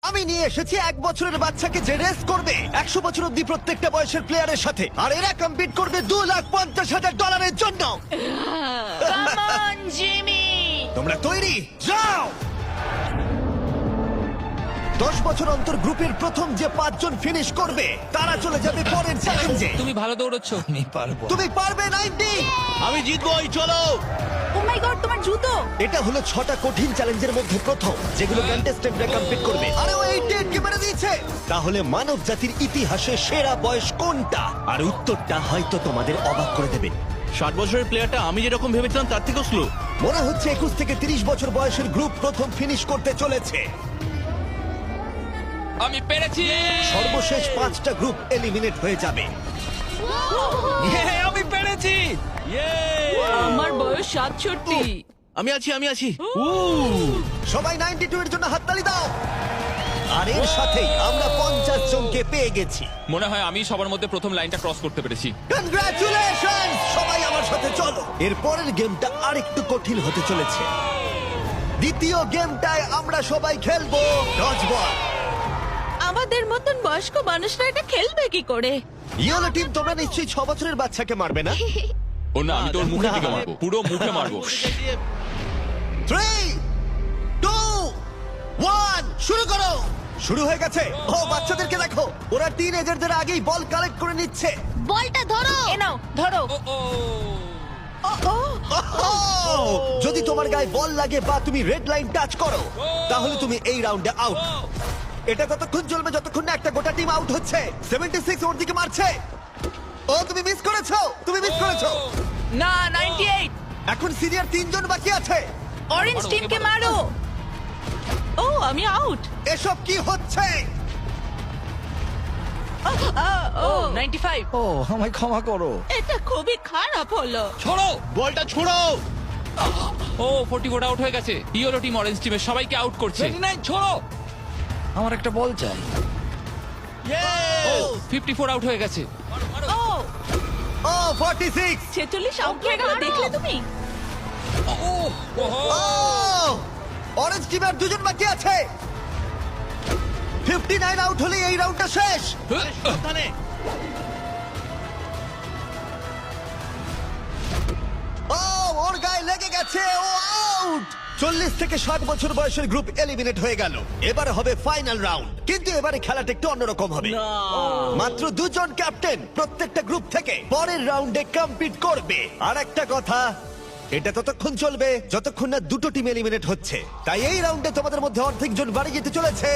আমি নিয়ে এসেছি 1 বছরের বাচ্চাকে যে রেস করবে 100 বছর অব্দি প্রত্যেকটা বয়সের প্লেয়ারের সাথে, আর এরা কম্পিট করবে $2,50,000 জন্য। Come on Jimmy. তোমরা তৈরি? যাও। 10 বছর অন্তর গ্রুপের প্রথম যে 5 জন ফিনিশ করবে তারা চলে যাবে পরের চ্যালেঞ্জে। তুমি ভালো দৌড়চ্ছ। আমি পারবো। তুমি পারবে 90। আমি জিতবই, চলো। ও মাই গড, তোমার জুতো। এটা হলো 6টা কঠিন চ্যালেঞ্জের মধ্যে প্রথম, যেগুলো কন্টেস্টেন্টরা কমপ্লিট করবে। আরে ও 88 মেরে দিয়েছে। তাহলে মানব জাতির ইতিহাসে সেরা বয়স কোনটা? আর উত্তরটা হয়তো তোমাদের অবাক করে দেবে। 60 বছরের প্লেয়ারটা আমি যেরকম ভেবেছিলাম তার থেকেও স্লো। মনে হচ্ছে 21 থেকে 30 বছর বয়সের গ্রুপ প্রথম ফিনিশ করতে চলেছে। আমি পেরেছি। সর্বশেষ 5টা গ্রুপ এলিমিনেট হয়ে যাবে। আমি পেরেছি। আমার বয়স 67। আমি আছি। সবাই 92 এর জন্য হাততালি দাও। আর এর সাথেই আমরা 50 জনকে পেয়ে গেছি। মনে হয় আমি সবার মধ্যে প্রথম লাইনটা ক্রস করতে পেরেছি। কনগ্রাচুলেশন! সবাই আমার সাথে চলো। এর পরের গেমটা আরেকটু কঠিন হতে চলেছে। দ্বিতীয় গেমটায় আমরা সবাই খেলবো ডজ বল। আমাদের মতন বয়স্ক মানুষরা এটা খেলবে কি করে? ইয়েলো টিম, তোমরা নিশ্চয়ই 6 বছরের বাচ্চাকে মারবে না? ও না, আমি তোর মুখে দিকে মারবো, পুরো মুখে মারবো। 3, 2, 1, শুরু করো। শুরু হয়ে গেছে। ও বাচ্চাদেরকে দেখো, ওরা টিনেজারদের আগেই বল কালেক্ট করে নিচ্ছে। বলটা ধরো। এ নাও, ধরো। যদি তোমার গায়ে বল লাগে বা তুমি রেড লাইন টাচ করো, তাহলে তুমি এই রাউন্ডে আউট। এটা ততক্ষণ চলবে যতক্ষণ না একটা গোটা টিম আউট হচ্ছে। 76 ওর দিকে মারছে। ও তুমি মিস করেছো, তুমি মিস করেছো। না, 98। এখন সিনিয়র 3 জন বাকি আছে। অরেঞ্জ টিমকে মারো। ও, আমি আউট। এসব কি হচ্ছে? ও, 95। ও আমায় ক্ষমা করো। এটা খুবই খারাপ হলো। ছোড়ো। বলটা ছোড়ো। ও 44 আউট হয়ে গেছে। ইয়েলো টিম অরেঞ্জ টিমের সবাইকে আউট করছে। ছোড়ো। আমার একটা বল চাই। ও 54 আউট হয়ে গেছে। ও, ও 46। 46 আউট হয়ে গেল, দেখলে তুমি? ও অরেঞ্জ টিমের 2 জন বাকি আছে। 59 আউট হলে এই রাউন্ডটা শেষ। সাবধানে। ও ওর গায়ে লেগে গেছে, ও আউট। 40 থেকে 60 বছর বয়সের গ্রুপ এলিমিনেট হয়ে গেল। এবারে হবে ফাইনাল রাউন্ড, কিন্তু এবারে খেলাটা একটু অন্যরকম হবে। মাত্র 2 জন ক্যাপ্টেন প্রত্যেকটা গ্রুপ থেকে পরের রাউন্ডে কম্পিট করবে। আর একটা কথা, এটা ততক্ষণ চলবে যতক্ষণ না দুটো টিম এলিমিনেট হচ্ছে। তাই এই রাউন্ডে তোমাদের মধ্যে অর্ধেক জন বাড়ি যেতে চলেছে।